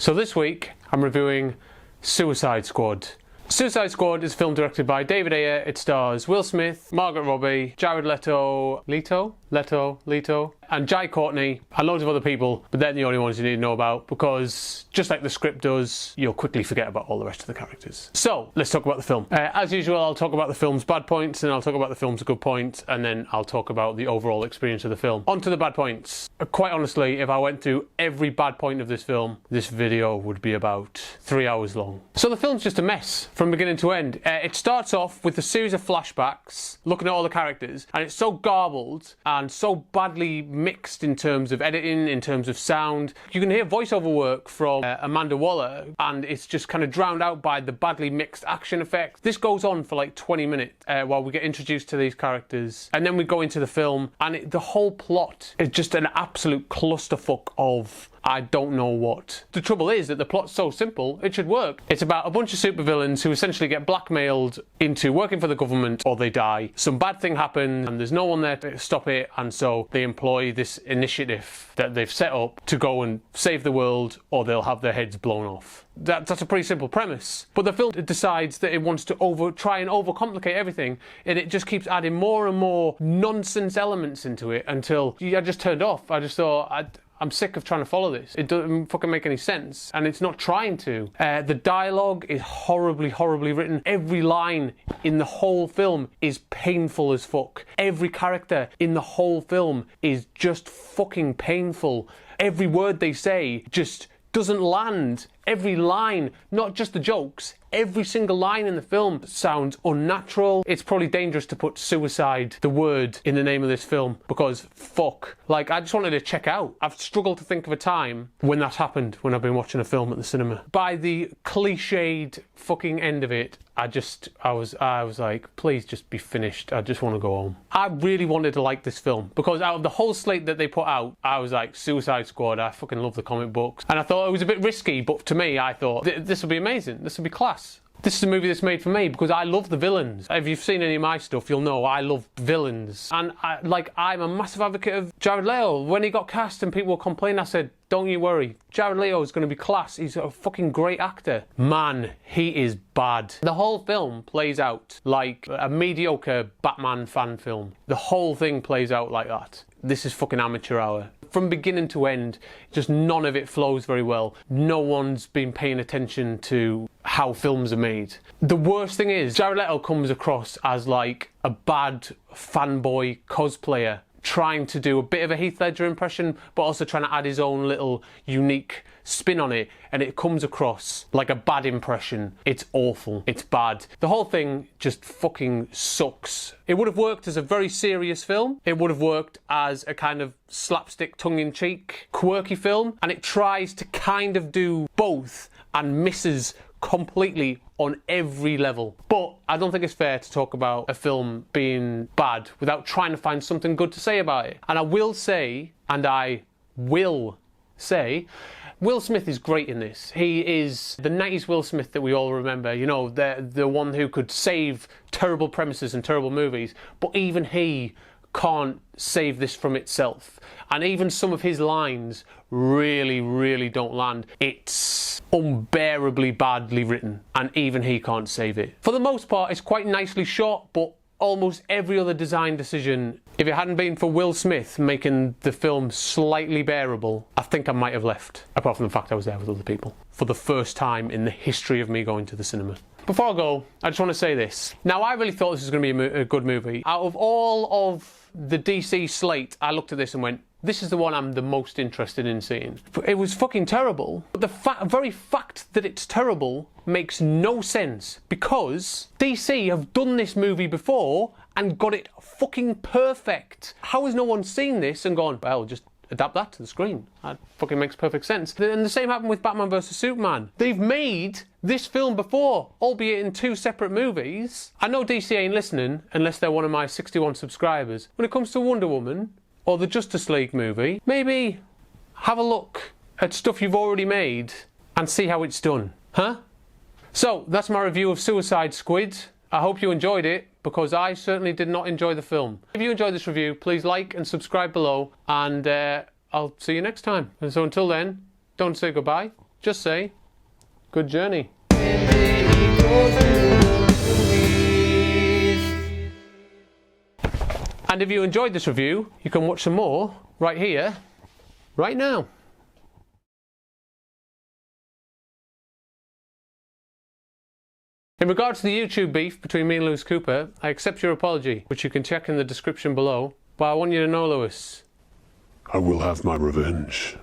So this week I'm reviewing Suicide Squad. Suicide Squad is a film directed by David Ayer. It stars Will Smith, Margot Robbie, Jared Leto, and Jai Courtney, and loads of other people, but they're the only ones you need to know about because, just like the script does, you'll quickly forget about all the rest of the characters. So, let's talk about the film. As usual, I'll talk about the film's bad points, and I'll talk about the film's good points, and then I'll talk about the overall experience of the film. On to the bad points. Quite honestly, if I went through every bad point of this film, this video would be about 3 hours long. So the film's just a mess from beginning to end. It starts off with a series of flashbacks, looking at all the characters, and it's so garbled and so badly mixed in terms of editing, in terms of sound. You can hear voiceover work from Amanda Waller, and it's just kind of drowned out by the badly mixed action effects. This goes on for like 20 minutes while we get introduced to these characters, and then we go into the film, and the whole plot is just an absolute clusterfuck of I don't know what. The trouble is that the plot's so simple, it should work. It's about a bunch of supervillains who essentially get blackmailed into working for the government or they die. Some bad thing happens and there's no one there to stop it, and so they employ this initiative that they've set up to go and save the world or they'll have their heads blown off. That's a pretty simple premise. But the film decides that it wants to try and overcomplicate everything, and it just keeps adding more and more nonsense elements into it until I just turned off. I just thought, I'm sick of trying to follow this. It doesn't fucking make any sense, and it's not trying to. The dialogue is horribly, horribly written. Every line in the whole film is painful as fuck. Every character in the whole film is just fucking painful. Every word they say just doesn't land. Every line, not just the jokes, every single line in the film sounds unnatural. It's probably dangerous to put suicide, the word, in the name of this film because fuck. Like, I just wanted to check out. I've struggled to think of a time when that's happened when I've been watching a film at the cinema. By the cliched fucking end of it, I was like, please just be finished. I just want to go home. I really wanted to like this film because out of the whole slate that they put out, I was like, Suicide Squad, I fucking love the comic books. And I thought it was a bit risky, but to me, I thought, this will be amazing. This will be class. This is a movie that's made for me because I love the villains. If you've seen any of my stuff, you'll know I love villains. And I'm a massive advocate of Jared Leto. When he got cast and people were complaining, I said, don't you worry. Jared Leto is going to be class. He's a fucking great actor. Man, he is bad. The whole film plays out like a mediocre Batman fan film. The whole thing plays out like that. This is fucking amateur hour. From beginning to end, just none of it flows very well. No one's been paying attention to how films are made. The worst thing is, Jared Leto comes across as like a bad fanboy cosplayer, trying to do a bit of a Heath Ledger impression, but also trying to add his own little unique spin on it, and it comes across like a bad impression. It's awful. It's bad. The whole thing just fucking sucks. It would have worked as a very serious film. It would have worked as a kind of slapstick, tongue-in-cheek, quirky film, and it tries to kind of do both and misses completely on every level. But I don't think it's fair to talk about a film being bad without trying to find something good to say about it. And I will say, Will Smith is great in this. He is the 90s Will Smith that we all remember. You know, the one who could save terrible premises and terrible movies, but even he can't save this from itself. And even some of his lines really, really don't land. It's unbearably badly written, and even he can't save it. For the most part, it's quite nicely shot, but almost every other design decision, if it hadn't been for Will Smith making the film slightly bearable, I think I might have left. Apart from the fact I was there with other people. For the first time in the history of me going to the cinema. Before I go, I just want to say this. Now, I really thought this was going to be a good movie. Out of all of the DC slate, I looked at this and went, this is the one I'm the most interested in seeing. It was fucking terrible. But the very fact that it's terrible makes no sense because DC have done this movie before and got it fucking perfect. How has no one seen this and gone, well, just adapt that to the screen? That fucking makes perfect sense. And the same happened with Batman vs Superman. They've made this film before, albeit in two separate movies. I know DC ain't listening unless they're one of my 61 subscribers. When it comes to Wonder Woman or the Justice League movie, maybe have a look at stuff you've already made and see how it's done. Huh? So, that's my review of Suicide Squid. I hope you enjoyed it, because I certainly did not enjoy the film. If you enjoyed this review, please like and subscribe below, and I'll see you next time. And so until then, don't say goodbye, just say, good journey. And if you enjoyed this review, you can watch some more right here, right now. In regard to the YouTube beef between me and Lewis Cooper, I accept your apology, which you can check in the description below. But I want you to know, Lewis, I will have my revenge.